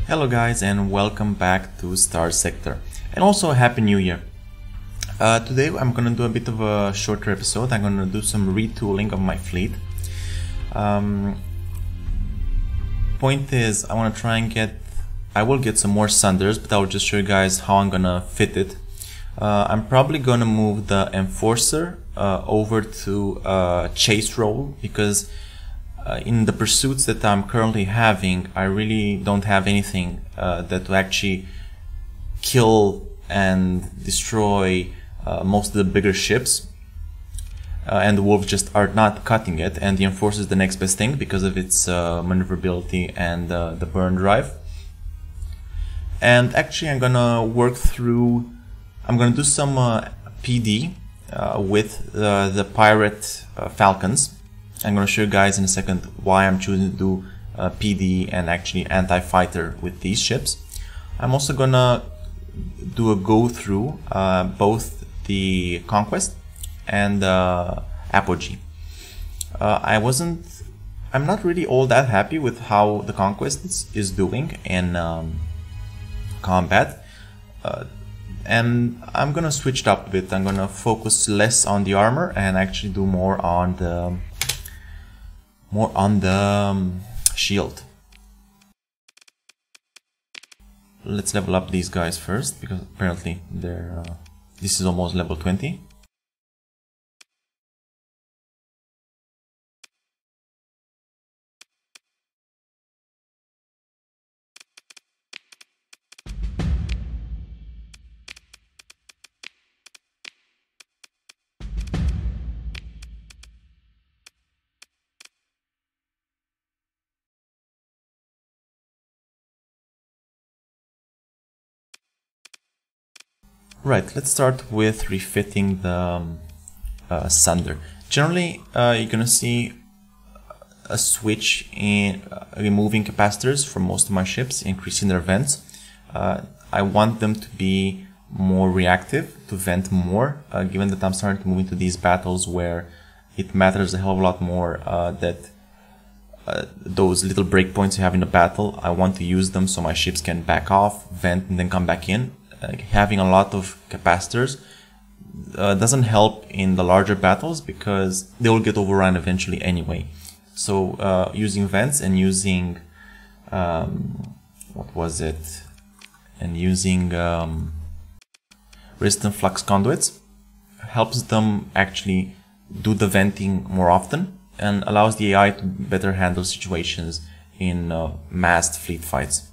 Hello guys and welcome back to Starsector, and also Happy New Year. Today I'm gonna do a bit of a shorter episode. I'm gonna do some retooling of my fleet. Point is, I want to try and I will get some more Sunders, but I'll just show you guys how I'm gonna fit it. I'm probably gonna move the Enforcer over to Chase role, because in the pursuits that I'm currently having, I really don't have anything that will actually kill and destroy most of the bigger ships, and the Wolves just are not cutting it, and the Enforcer is the next best thing because of its maneuverability and the burn drive. And actually I'm gonna do some PD with the Pirate Falcons. I'm going to show you guys in a second why I'm choosing to do PD and actually anti-fighter with these ships. I'm also going to do a go through both the Conquest and Apogee. I'm not really all that happy with how the Conquest is doing in combat, and I'm going to switch it up a bit. I'm going to focus less on the armor and actually do more on the shield. Let's level up these guys first, because apparently this is almost level 20. Right, let's start with refitting the Sunder. Generally, you're gonna see a switch in removing capacitors from most of my ships, increasing their vents. I want them to be more reactive, to vent more, given that I'm starting to move into these battles where it matters a hell of a lot more that those little breakpoints you have in the battle, I want to use them so my ships can back off, vent, and then come back in. Having a lot of capacitors doesn't help in the larger battles because they will get overrun eventually anyway. So using vents and using resistant flux conduits helps them actually do the venting more often and allows the AI to better handle situations in massed fleet fights.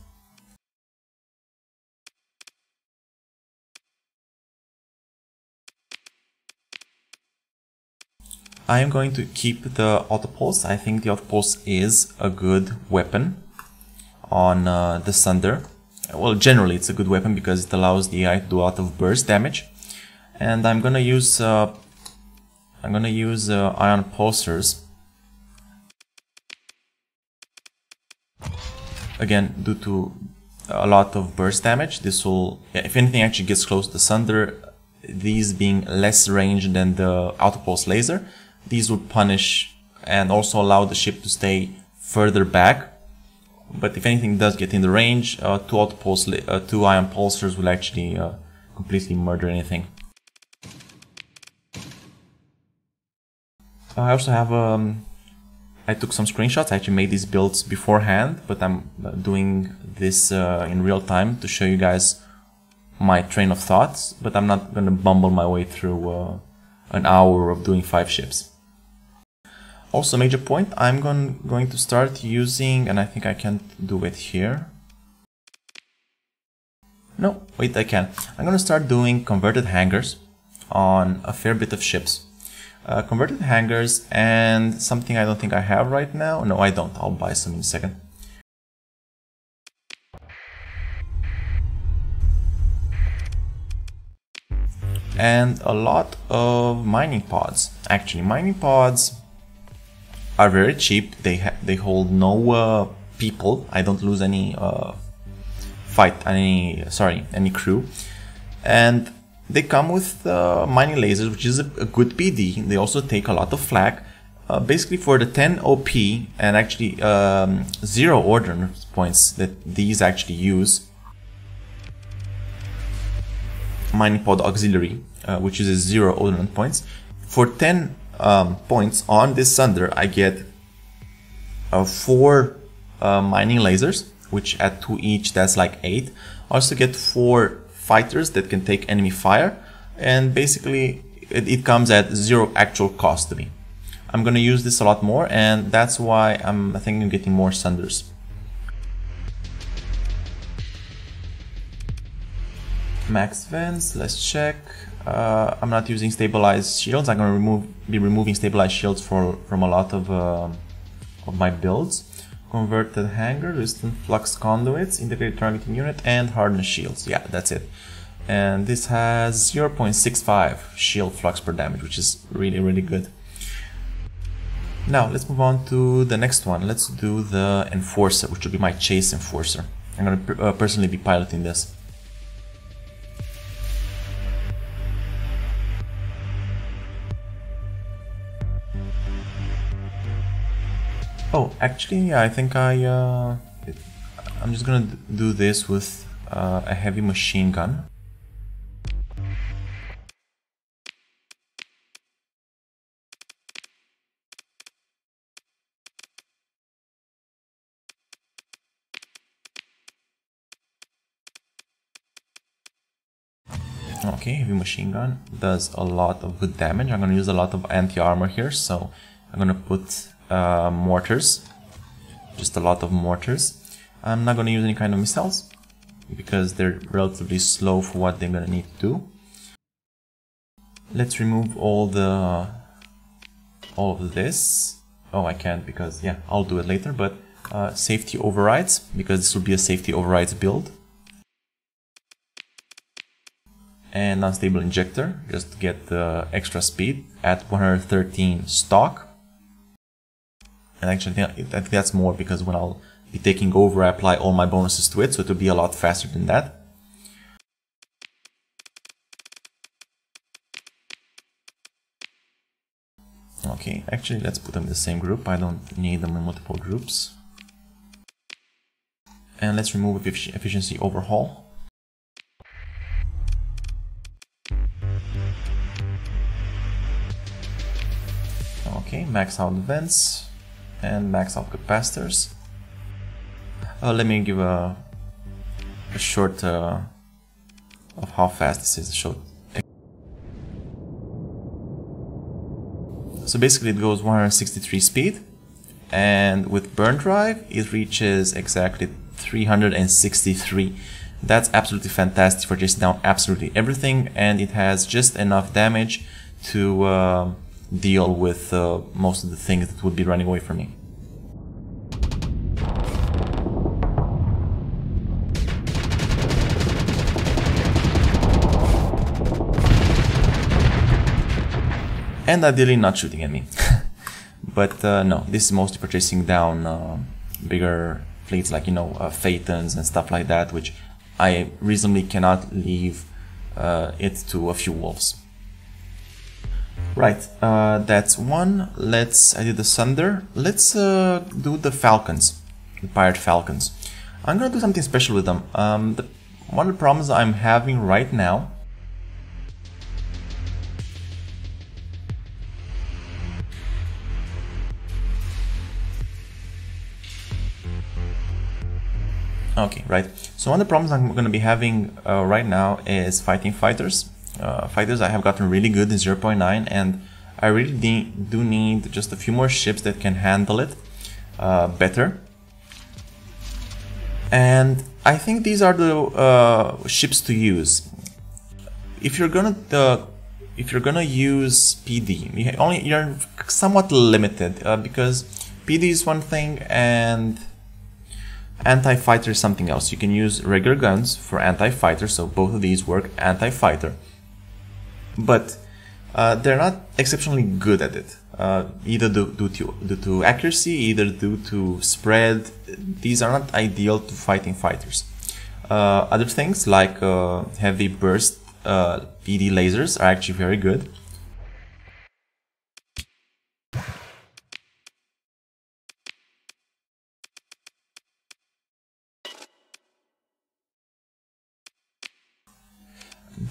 I am going to keep the autopulse. I think the autopulse is a good weapon on the Sunder. Well, generally it's a good weapon because it allows the AI to do a lot of burst damage. And I'm gonna use ion pulsers. Again, due to a lot of burst damage, this will, if anything actually gets close to the Sunder, these being less range than the autopulse laser, these would punish and also allow the ship to stay further back. But if anything does get in the range, two ion pulsers will actually completely murder anything. I also have I took some screenshots. I actually made these builds beforehand, but I'm doing this in real time to show you guys my train of thoughts. But I'm not going to bumble my way through an hour of doing 5 ships. Also, major point, I'm going to start using, and I think I can't do it here. No, wait, I can. I'm going to start doing converted hangars on a fair bit of ships. Converted hangars and something I don't think I have right now. No, I don't. I'll buy some in a second. And a lot of mining pods. Actually, mining pods are very cheap. They hold no people. I don't lose any any crew, and they come with mining lasers, which is a good PD. They also take a lot of flak. basically for the 10 OP and actually 0 ordnance points that these actually use, mining pod auxiliary, which uses 0 ordnance points. For 10 points on this Sunder, I get 4 mining lasers, which at 2 each, that's like 8. I also get 4 fighters that can take enemy fire, and basically it comes at 0 actual cost to me. I'm gonna use this a lot more, and that's why I think I'm getting more Sunders. Max vents, let's check. I'm not using stabilized shields. I'm gonna be removing stabilized shields from a lot of my builds. Converted hanger, resistant flux conduits, integrated targeting unit, and hardness shields. Yeah, that's it. And this has 0.65 shield flux per damage, which is really good. Now let's move on to the next one. Let's do the Enforcer, which will be my chase Enforcer. I'm gonna personally be piloting this. Oh, actually, yeah, I think I'm just gonna do this with a heavy machine gun. Okay, heavy machine gun does a lot of good damage. I'm gonna use a lot of anti-armor here, so I'm gonna put mortars, just a lot of mortars. I'm not going to use any kind of missiles because they're relatively slow for what they're going to need to do. Let's remove all of this. Oh, I can't because, yeah, I'll do it later, but safety overrides, because this will be a safety overrides build. And unstable injector, just to get the extra speed at 113 stock. And actually, I think that's more because when I'll be taking over, I apply all my bonuses to it, so it will be a lot faster than that. Okay, actually, let's put them in the same group. I don't need them in multiple groups. And let's remove efficiency overhaul. Okay, max out vents and max out capacitors. Let me give a short of how fast this is. So basically it goes 163 speed, and with burn drive it reaches exactly 363. That's absolutely fantastic for chasing down absolutely everything, and it has just enough damage to deal with most of the things that would be running away from me. And ideally not shooting at me. But no, this is mostly for chasing down bigger fleets like, you know, Phaetons and stuff like that, which I reasonably cannot leave it to a few wolves. Right, that's one. I did the Sunder. Let's do the Falcons, the Pirate Falcons. I'm gonna do something special with them. One of the problems I'm having right now Okay, right. So one of the problems I'm going to be having right now is fighting fighters. Fighters I have gotten really good in 0.9, and I really do need just a few more ships that can handle it better. And I think these are the ships to use. If you're gonna use PD, you're somewhat limited because PD is one thing and anti-fighter is something else. You can use regular guns for anti-fighter, so both of these work anti-fighter, but they're not exceptionally good at it. Either due to accuracy, either due to spread. These are not ideal to fighting fighters. Other things like heavy burst PD lasers are actually very good.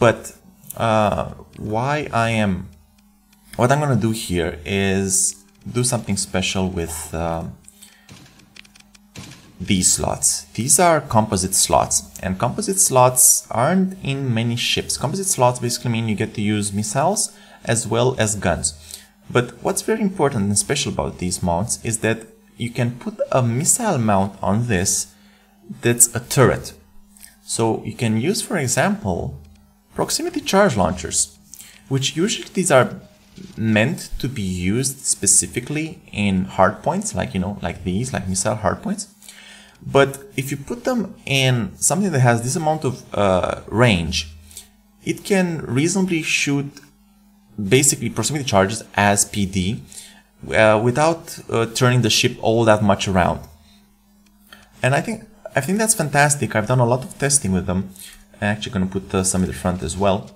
But what I'm gonna do here is do something special with these slots. These are composite slots, and composite slots aren't in many ships. Composite slots basically mean you get to use missiles as well as guns. But what's very important and special about these mounts is that you can put a missile mount on this that's a turret. So you can use, for example, proximity charge launchers, which usually these are meant to be used specifically in hardpoints, like, you know, like these, like missile hardpoints. But if you put them in something that has this amount of range, it can reasonably shoot basically proximity charges as PD without turning the ship all that much around. And I think that's fantastic. I've done a lot of testing with them. I'm actually going to put some in the front as well.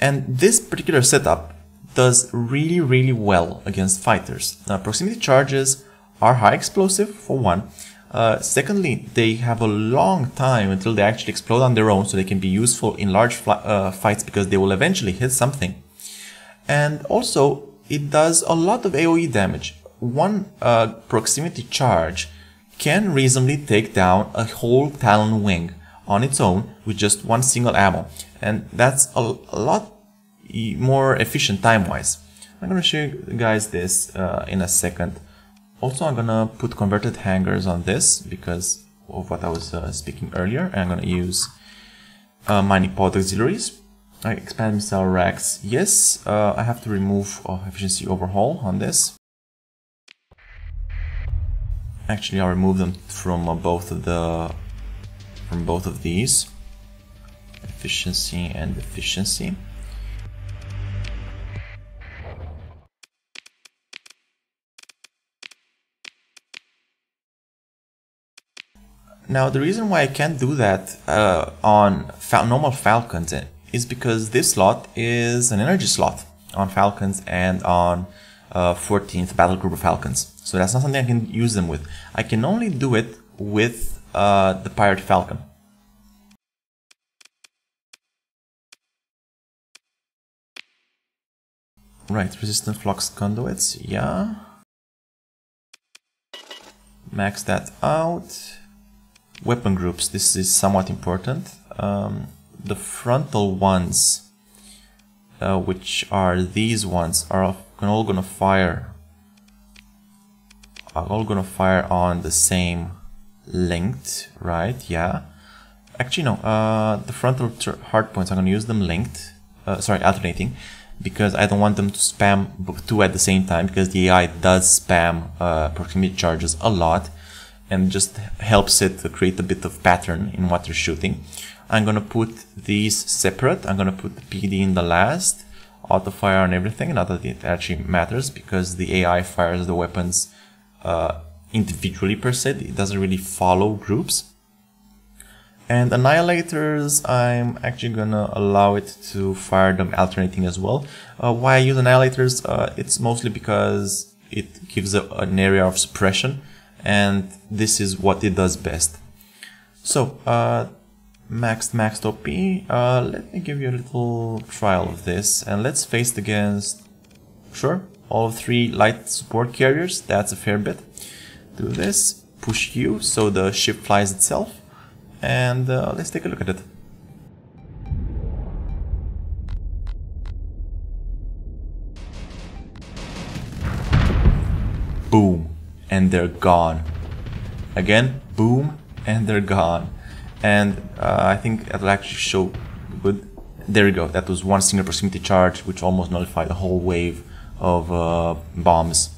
And this particular setup does really, really well against fighters. Proximity charges are high explosive, for one. Secondly, they have a long time until they actually explode on their own, so they can be useful in large fights because they will eventually hit something. And also, it does a lot of AoE damage. One proximity charge can reasonably take down a whole Talon wing on its own with just one single ammo. And that's a lot more efficient time-wise. I'm going to show you guys this in a second. Also, I'm gonna put converted hangers on this because of what I was speaking earlier. And I'm gonna use mining pod auxiliaries. Expand missile racks. Yes, I have to remove efficiency overhaul on this. Actually, I'll remove them from both of these. Efficiency and efficiency. Now, the reason why I can't do that on normal Falcons is because this slot is an energy slot on Falcons and on 14th Battlegroup Falcons. So that's not something I can use them with. I can only do it with the Pirate Falcon. Right, resistant flux conduits, yeah. Max that out. Weapon groups, this is somewhat important. The frontal ones, which are these ones, are all gonna fire on the same linked, right? Yeah. Actually, no. The frontal hardpoints, I'm gonna use them linked. Alternating, because I don't want them to spam two at the same time, because the AI does spam proximity charges a lot. And just helps it to create a bit of pattern in what you're shooting. I'm gonna put these separate. I'm gonna put the PD in the last, auto fire on everything. Not that it actually matters because the AI fires the weapons individually per se. It doesn't really follow groups. And annihilators, I'm actually gonna allow it to fire them alternating as well. Why I use annihilators? It's mostly because it gives an area of suppression. And this is what it does best. So, maxed OP. Let me give you a little trial of this, and let's face it against, sure, all 3 light support carriers. That's a fair bit. Do this, push U so the ship flies itself, and let's take a look at it. Boom. And they're gone. Again, boom, and they're gone. And I think that'll actually show good. There we go. That was one single proximity charge, which almost nullified the whole wave of bombs.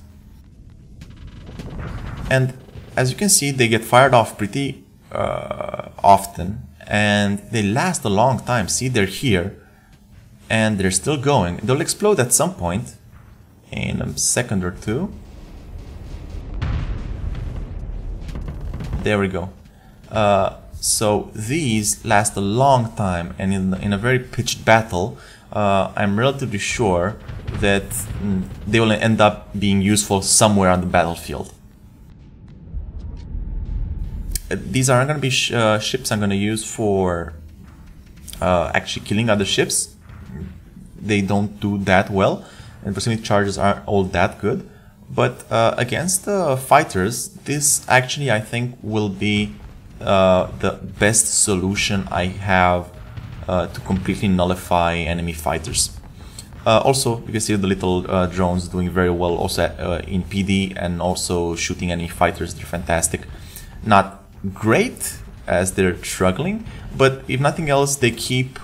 And as you can see, they get fired off pretty often, and they last a long time. See, they're here, and they're still going. They'll explode at some point in a second or two. There we go. So these last a long time, and in a very pitched battle, I'm relatively sure that they will end up being useful somewhere on the battlefield. These aren't going to be ships I'm going to use for actually killing other ships. They don't do that well, and proximity charges aren't all that good. But against the fighters, this actually I think will be the best solution I have to completely nullify enemy fighters. Also, you can see the little drones doing very well also in PD, and also shooting enemy fighters. They're fantastic. Not great as they're struggling, but if nothing else, they keep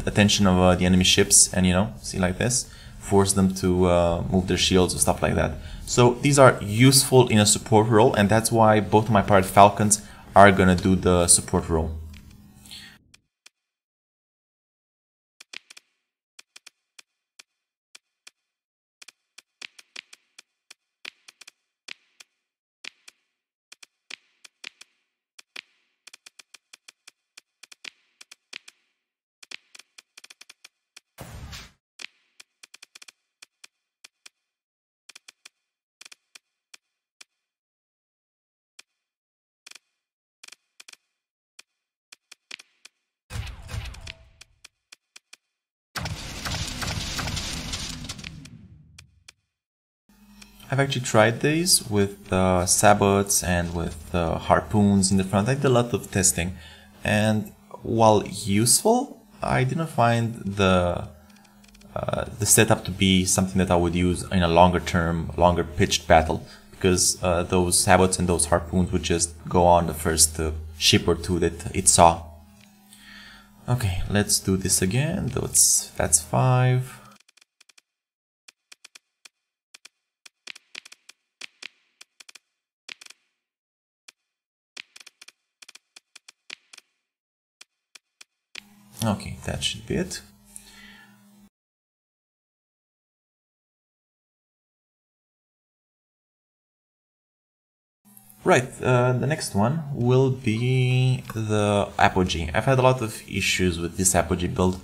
attention of the enemy ships, and see like this, force them to move their shields and stuff like that. So these are useful in a support role, and that's why both of my Pirate Falcons are gonna do the support role. I've actually tried these with sabots and with harpoons in the front. I did a lot of testing, and while useful, I didn't find the setup to be something that I would use in a longer term, longer pitched battle, because those sabots and those harpoons would just go on the first ship or two that it saw. Okay, let's do this again. That's 5. Okay, that should be it. Right, the next one will be the Apogee. I've had a lot of issues with this Apogee build.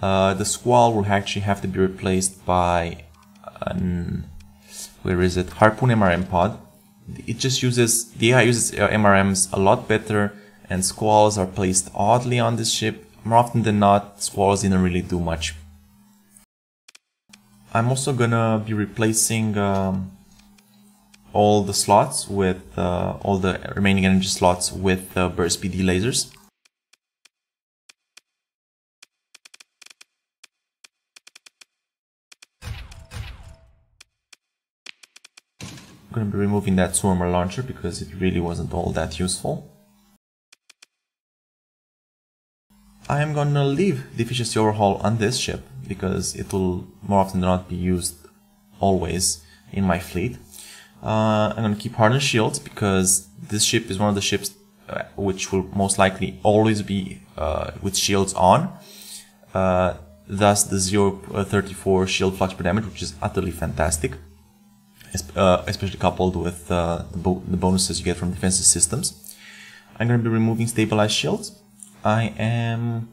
The Squall will actually have to be replaced by Harpoon MRM pod. It just uses, the AI uses MRMs a lot better, and Squalls are placed oddly on this ship. More often than not, Squalls didn't really do much. I'm also gonna be replacing all the slots with all the remaining energy slots with burst PD lasers. I'm gonna be removing that Swarmer launcher because it really wasn't all that useful. I am gonna leave the efficiency overhaul on this ship because it will more often than not be used always in my fleet. I'm gonna keep hardened shields because this ship is one of the ships which will most likely always be with shields on. Thus the 0.34 shield flux per damage, which is utterly fantastic, especially coupled with the bonuses you get from defensive systems. I'm gonna be removing stabilized shields. I am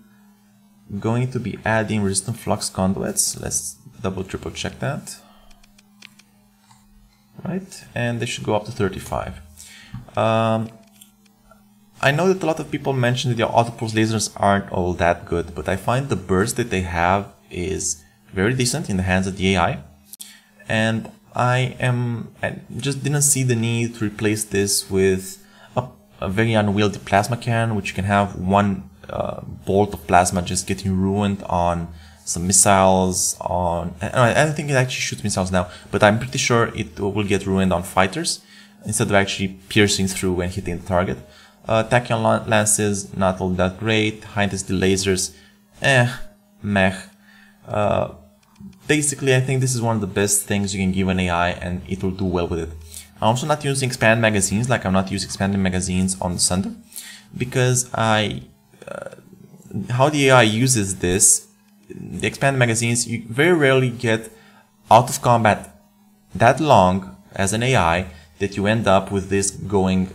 going to be adding resistant flux conduits. Let's triple check that. Right, and they should go up to 35. I know that a lot of people mentioned that the autopulse lasers aren't all that good, but I find the burst that they have is very decent in the hands of the AI, and I just didn't see the need to replace this with a very unwieldy plasma cannon, which you can have one bolt of plasma just getting ruined on some missiles. I don't think it actually shoots missiles now, but I'm pretty sure it will get ruined on fighters instead of actually piercing through and hitting the target. Tachyon lances, not all that great. High intensity lasers, meh. Basically, I think this is one of the best things you can give an AI, and it will do well with it. I'm also not using expanded magazines, like I'm not using expanded magazines on the Sunder, because how the AI uses this, the expanded magazines, you very rarely get out of combat that long as an AI that you end up with this going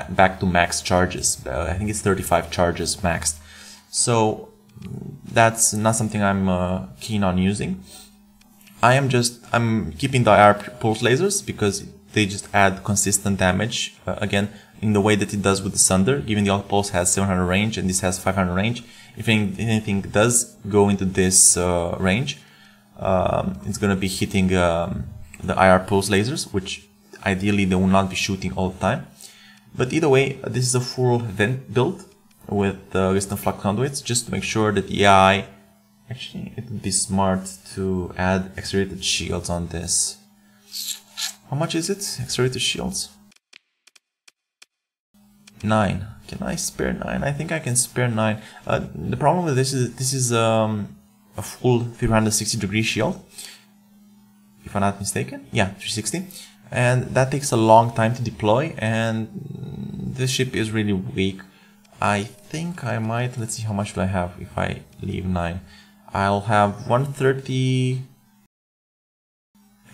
back to max charges. I think it's 35 charges maxed. So that's not something I'm keen on using. I'm keeping the IR pulse lasers because they just add consistent damage. Again, in the way that it does with the Sunder, given the outpost has 700 range and this has 500 range. If anything does go into this range, it's going to be hitting the IR pulse lasers, which ideally they will not be shooting all the time. But either way, this is a full vent build with resistant flux conduits, just to make sure that the AI, actually it would be smart to add accelerated shields on this. How much is it? Accelerated shields? 9. Can I spare 9? I think I can spare 9. The problem with this is a full 360-degree shield, if I'm not mistaken. Yeah, 360. And that takes a long time to deploy, and this ship is really weak. I think I might, let's see, how much do I have if I leave 9. I'll have 130,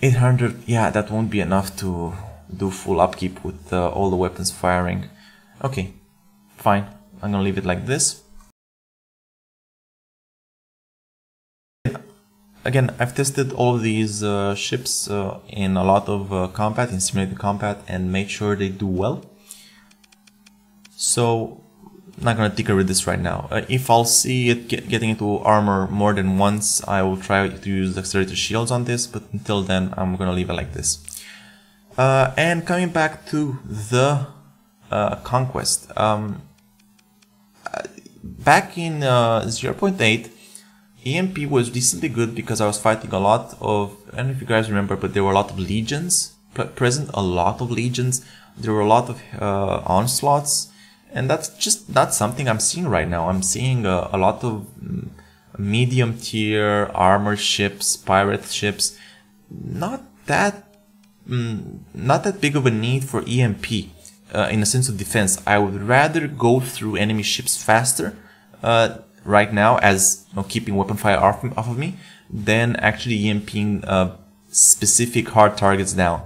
800, yeah, that won't be enough to do full upkeep with all the weapons firing. Okay, fine, I'm gonna leave it like this. Again, I've tested all of these ships in a lot of combat, in simulated combat, and made sure they do well. So, I'm not gonna tinker with this right now. If I'll see it getting into armor more than once, I will try to use the accelerated shields on this, but until then, I'm gonna leave it like this. And coming back to the Conquest. Back in 0.8, EMP was decently good because I was fighting a lot of, I don't know if you guys remember, but there were a lot of legions present, a lot of legions. There were a lot of onslaughts, and that's just not something I'm seeing right now. I'm seeing a lot of medium tier armor ships, pirate ships. Not that big of a need for EMP in a sense of defense. I would rather go through enemy ships faster right now, as you know, keeping weapon fire off of me, than actually EMPing specific hard targets down.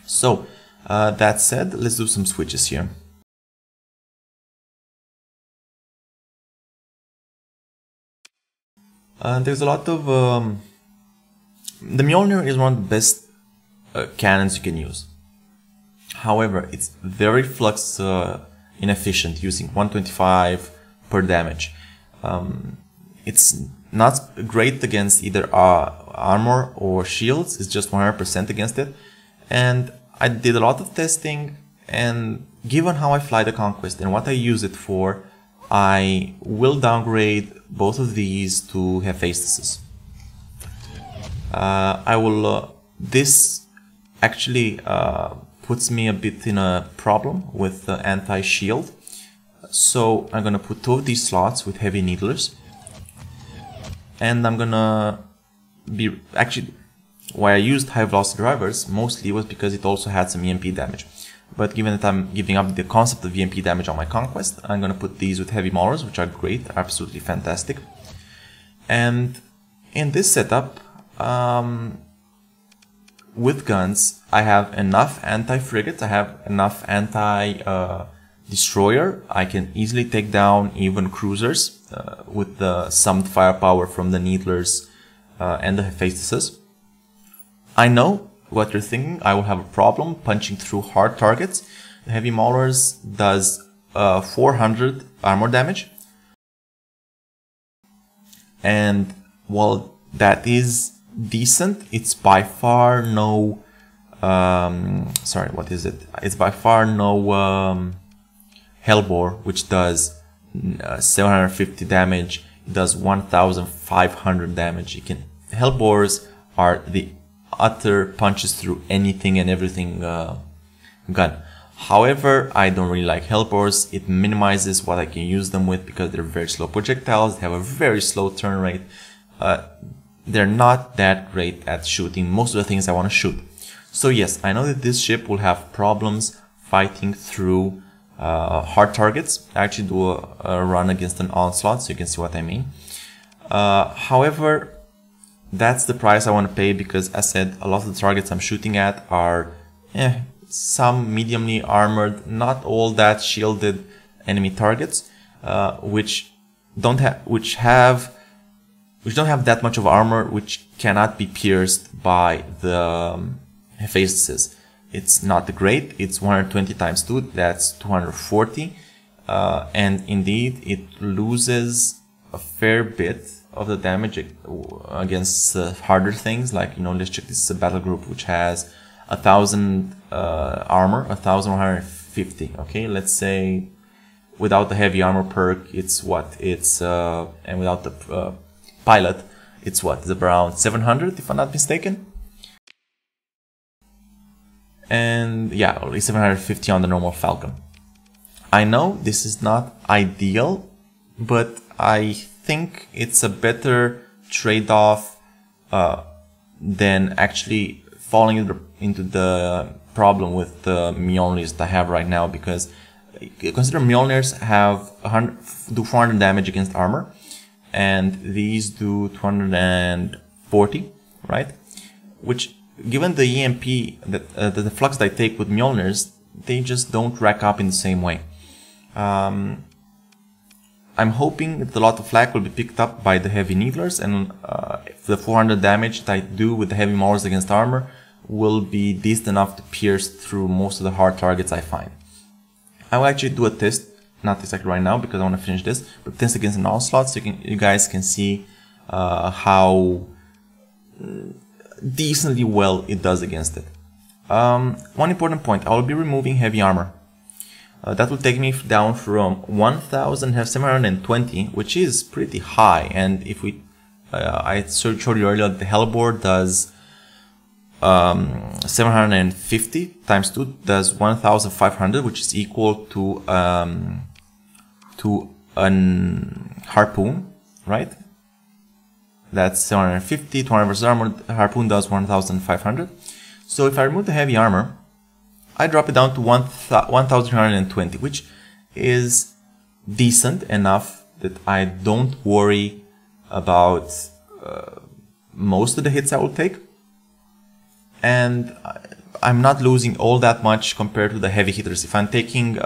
So that said, let's do some switches here. There's a lot of the Mjolnir is one of the best cannons you can use. However, it's very flux inefficient, using 125 per damage. It's not great against either armor or shields. It's just 100% against it. And I did a lot of testing, and given how I fly the Conquest and what I use it for, I will downgrade both of these to Hephaestus. This actually puts me a bit in a problem with the anti-shield. So I'm gonna put 2 of these slots with heavy needlers, and I'm gonna be, actually, why I used high velocity drivers mostly was because it also had some EMP damage. But given that I'm giving up the concept of EMP damage on my Conquest, I'm gonna put these with heavy maulers, which are great, absolutely fantastic. And in this setup, with guns, I have enough anti-frigates, I have enough anti-destroyer. I can easily take down even cruisers with the summed firepower from the Needlers and the Hephaestus. I know what you're thinking, I will have a problem punching through hard targets. The Heavy Maulers does 400 armor damage. And while that is decent, it's by far no it's by far no Hellbore, which does 750 damage. It does 1500 damage. Hellbores are the utter punches through anything and everything gun. However, I don't really like Hellbores. It minimizes what I can use them with because they're very slow projectiles. They have a very slow turn rate. They're not that great at shooting most of the things I want to shoot. So yes, I know that this ship will have problems fighting through hard targets. I actually do a run against an onslaught, so you can see what I mean. However, that's the price I want to pay because, as I said, a lot of the targets I'm shooting at are some mediumly armored, not all that shielded enemy targets, which don't have that much of armor, which cannot be pierced by the Hephaestus. it's not great. It's 120 times 2, that's 240. And indeed, it loses a fair bit of the damage against harder things. Like, you know, let's check this battle group, which has 1000 armor, 1150. Okay, let's say without the heavy armor perk, it's what? It's and without the pilot, it's what? It's around 700, if I'm not mistaken. And yeah, only 750 on the normal Falcon. I know this is not ideal, but I think it's a better trade-off than actually falling into the problem with the Mjolnirs that I have right now, because consider Mjolnirs do 400 damage against armor, and these do 240, right? Which, given the EMP, the flux that I take with Mjolnirs, they just don't rack up in the same way. I'm hoping that a lot of flak will be picked up by the heavy needlers, and the 400 damage that I do with the heavy maulers against armor will be decent enough to pierce through most of the hard targets I find. I will actually do a test, not exactly right now because I want to finish this, but test against an onslaught so you guys can see how decently well it does against it. One important point, I will be removing heavy armor. That will take me down from 1720, which is pretty high, and if we I showed you earlier that the Hellbore does 750 times 2 does 1500, which is equal to an harpoon, right? That's 750, 200 versus armor, harpoon does 1500. So if I remove the heavy armor, I drop it down to 1320, which is decent enough that I don't worry about most of the hits I will take. And I'm not losing all that much compared to the heavy hitters. If I'm taking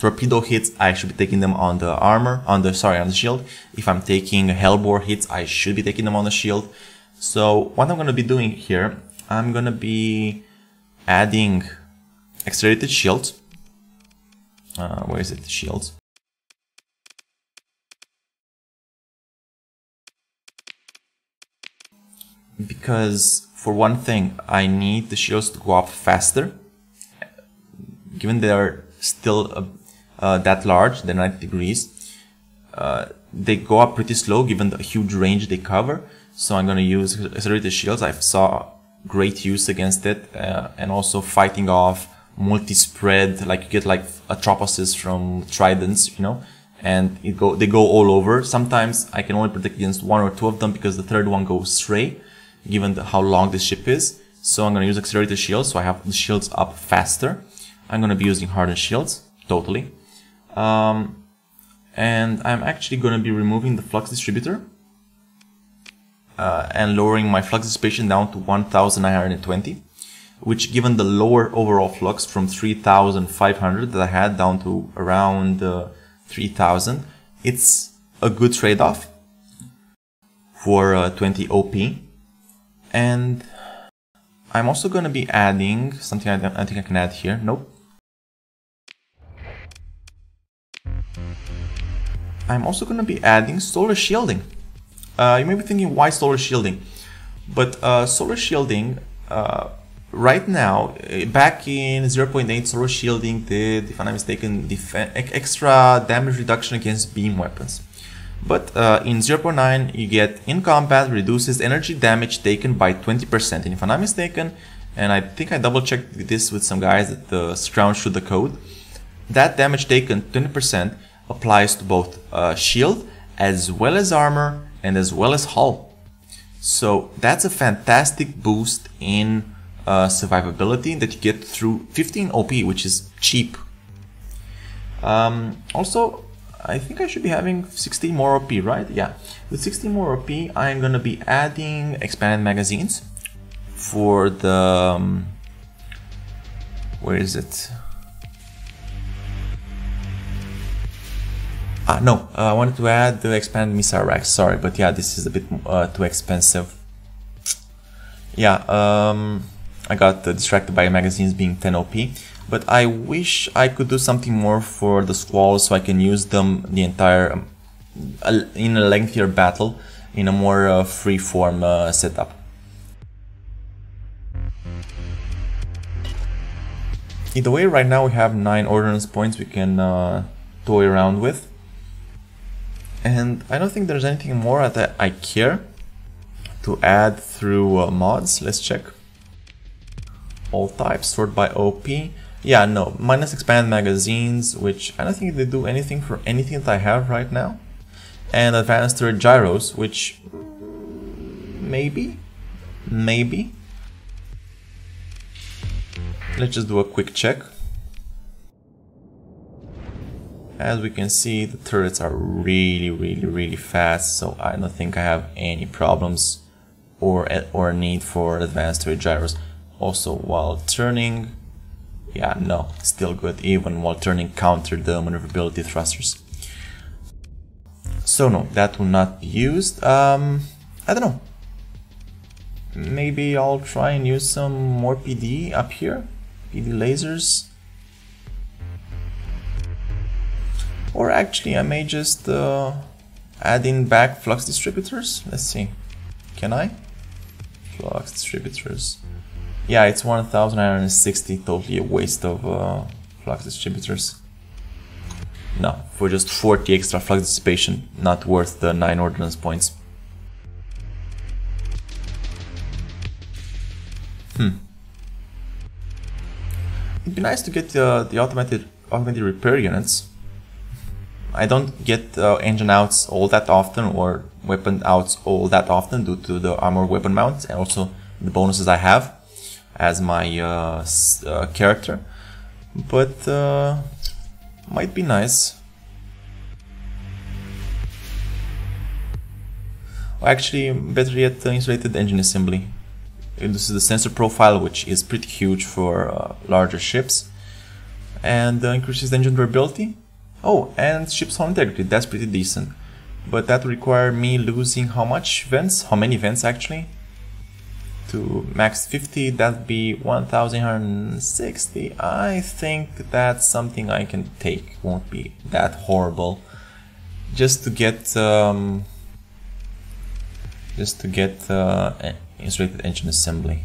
torpedo hits, I should be taking them on the armor, on the shield. If I'm taking Hellbore hits, I should be taking them on the shield. So what I'm going to be doing here, I'm going to be adding accelerated shields. Where is it? Shields. Because for one thing, I need the shields to go up faster. Given they are still that large, they're 90 degrees. They go up pretty slow given the huge range they cover. So I'm going to use accelerated shields. I saw great use against it, and also fighting off multi-spread, like you get like Atroposes from Tridents, you know, and they go all over. Sometimes I can only protect against one or two of them because the third one goes stray, given how long this ship is. So I'm going to use accelerated shields, so I have the shields up faster. I'm going to be using hardened shields, totally. And I'm actually going to be removing the flux distributor and lowering my flux dissipation down to 1920. Which, given the lower overall flux from 3500 that I had down to around 3000, it's a good trade-off for 20 OP. And I'm also going to be adding something I think I can add here. Nope. I'm also going to be adding solar shielding. You may be thinking, why solar shielding? But solar shielding, right now, back in 0.8, solar shielding did, if I'm not mistaken, extra damage reduction against beam weapons. But in 0.9, you get in combat reduces energy damage taken by 20%. And if I'm not mistaken, and I think I double checked this with some guys that scrounged through the code, that damage taken, 20%, applies to both shield as well as armor and as well as hull. So that's a fantastic boost in survivability that you get through 15 OP, which is cheap. Also, I think I should be having 16 more OP, right? Yeah, with 16 more OP, I'm gonna be adding expanded magazines for the where is it? No, I wanted to add the expanded missile racks. Sorry, but yeah, this is a bit too expensive. Yeah, I got distracted by magazines being 10 OP, but I wish I could do something more for the squalls so I can use them the entire in a lengthier battle in a more free-form setup. Either way, right now we have 9 ordnance points we can toy around with, and I don't think there's anything more that I care to add through mods. Let's check. All types, sort by OP. Yeah, no, minus expand magazines, which I don't think they do anything for anything that I have right now. And advanced turret gyros, which maybe. Let's just do a quick check. As we can see, the turrets are really fast, so I don't think I have any problems or a need for advanced turret gyros. Also, while turning, yeah, no, still good, even while turning counter the maneuverability thrusters. So no, that will not be used. I don't know. Maybe I'll try and use some more PD up here, PD lasers. Or actually, I may just add in back flux distributors. Let's see, can I? Flux distributors. Yeah, it's 1960, totally a waste of flux distributors. No, for just 40 extra flux dissipation, not worth the 9 ordnance points. It'd be nice to get the automated repair units. I don't get engine outs all that often or weapon outs all that often due to the armor weapon mounts and also the bonuses I have as my character, but might be nice. Actually, better yet, insulated engine assembly. This is the sensor profile, which is pretty huge for larger ships, and increases engine durability. Oh, and ship's hull integrity, that's pretty decent. But that would require me losing how much vents? How many vents actually? To max 50, that'd be 1160. I think that's something I can take. Won't be that horrible. Just to get insulated engine assembly.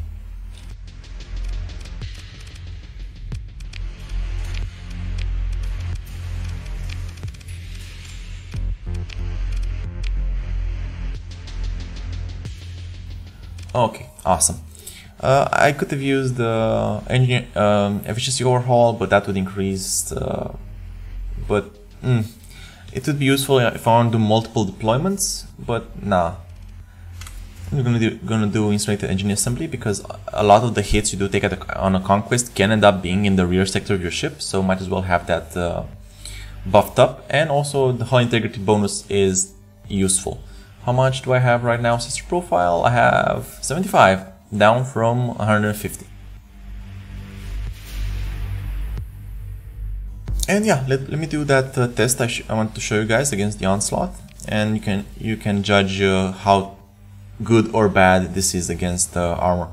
Okay, awesome. I could have used the engine efficiency overhaul, but that would increase. It would be useful if I want to do multiple deployments, but nah. I'm gonna do insulated engine assembly because a lot of the hits you do take on a conquest can end up being in the rear sector of your ship, so might as well have that buffed up. And also the hull integrity bonus is useful. How much do I have right now? Sensor profile, I have 75, down from 150. And yeah, let me do that test I want to show you guys against the Onslaught, and you can judge how good or bad this is against armor.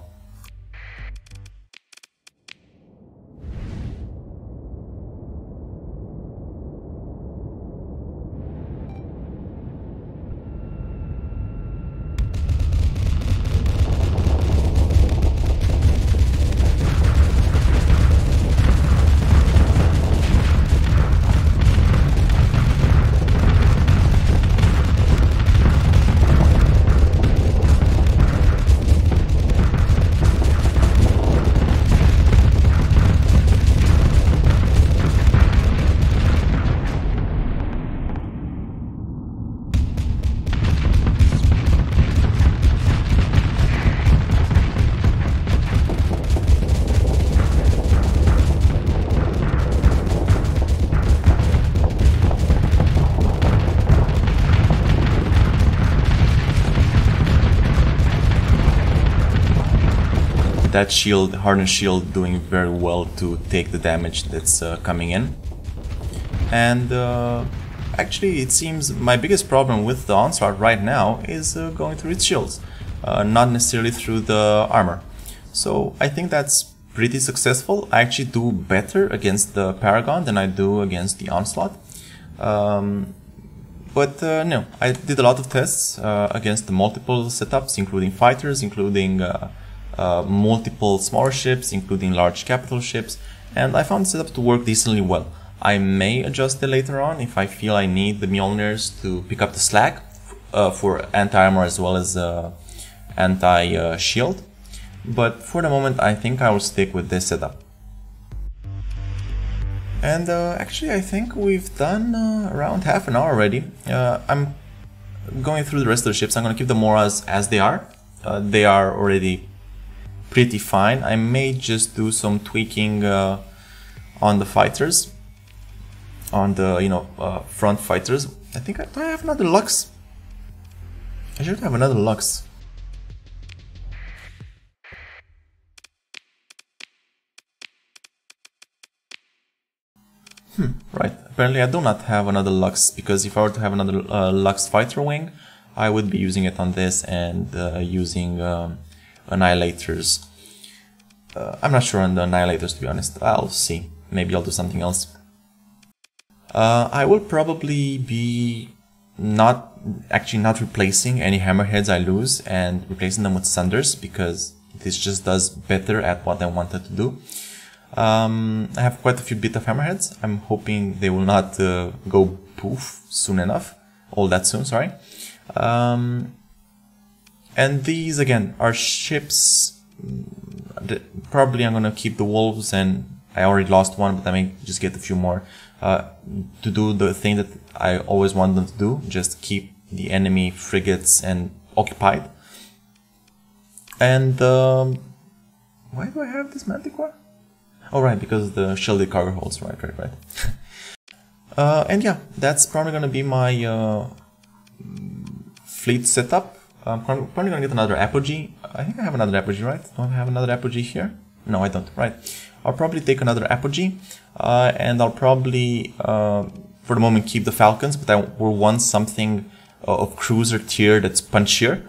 That shield, hardened shield, doing very well to take the damage that's coming in. And actually it seems my biggest problem with the Onslaught right now is going through its shields, not necessarily through the armor. So I think that's pretty successful. I actually do better against the Paragon than I do against the Onslaught. But no, I did a lot of tests against the multiple setups, including fighters, including multiple smaller ships, including large capital ships, and I found the setup to work decently well. I may adjust it later on if I feel I need the Mjolnirs to pick up the slack for anti-armor as well as anti-shield. But for the moment, I think I will stick with this setup. And actually, I think we've done around half an hour already. I'm going through the rest of the ships. I'm going to keep the Moras as they are. They are already pretty fine. I may just do some tweaking on the fighters, on the front fighters. I think do I have another Lux? I should have another Lux. Right, apparently I do not have another Lux, because if I were to have another Lux fighter wing, I would be using it on this and using Annihilators. I'm not sure on the Annihilators, to be honest. I'll see. Maybe I'll do something else. I will probably be not replacing any Hammerheads I lose and replacing them with Sunders, because this just does better at what I wanted to do. I have quite a few bit of Hammerheads. I'm hoping they will not go poof soon enough. All that soon, sorry. And these, again, are ships. Probably I'm gonna keep the Wolves, and I already lost one, but I may just get a few more to do the thing that I always want them to do, just keep the enemy frigates and occupied. And why do I have this Manticore? Oh right, because the shielded cargo holds, right. And yeah, that's probably gonna be my fleet setup. I'm probably gonna get another Apogee. I think I have another Apogee, right? Don't I have another Apogee here? No, I don't, right. I'll probably take another Apogee, and I'll probably, for the moment, keep the Falcons, but I will want something of cruiser tier that's punchier,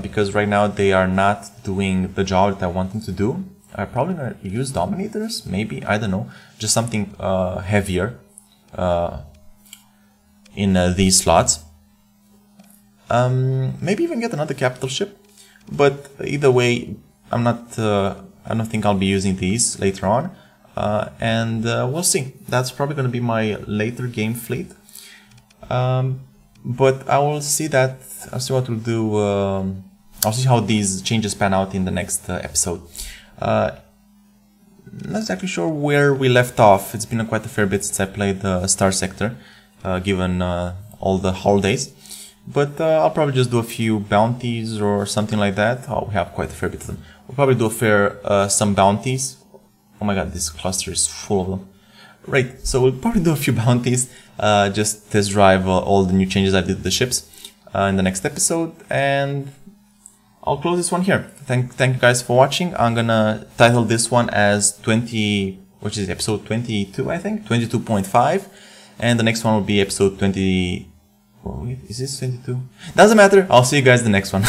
because right now they are not doing the job that I want them to do. I'm probably gonna use Dominators, maybe, I don't know, just something heavier in these slots. Maybe even get another capital ship, but either way, I don't think I'll be using these later on, and we'll see. That's probably gonna be my later game fleet, but I will see that. I'll see what we'll do. I'll see how these changes pan out in the next episode. Not exactly sure where we left off. It's been quite a fair bit since I played the Starsector, given all the holidays. But I'll probably just do a few bounties or something like that. Oh, we have quite a fair bit of them. We'll probably do some bounties. Oh my god, this cluster is full of them. Right, so we'll probably do a few bounties, just test drive all the new changes I did to the ships in the next episode, and I'll close this one here. Thank you guys for watching. I'm gonna title this one as which is episode 22, I think, 22.5, and the next one will be episode 20. Oh, wait, is this 22? Doesn't matter. I'll see you guys in the next one.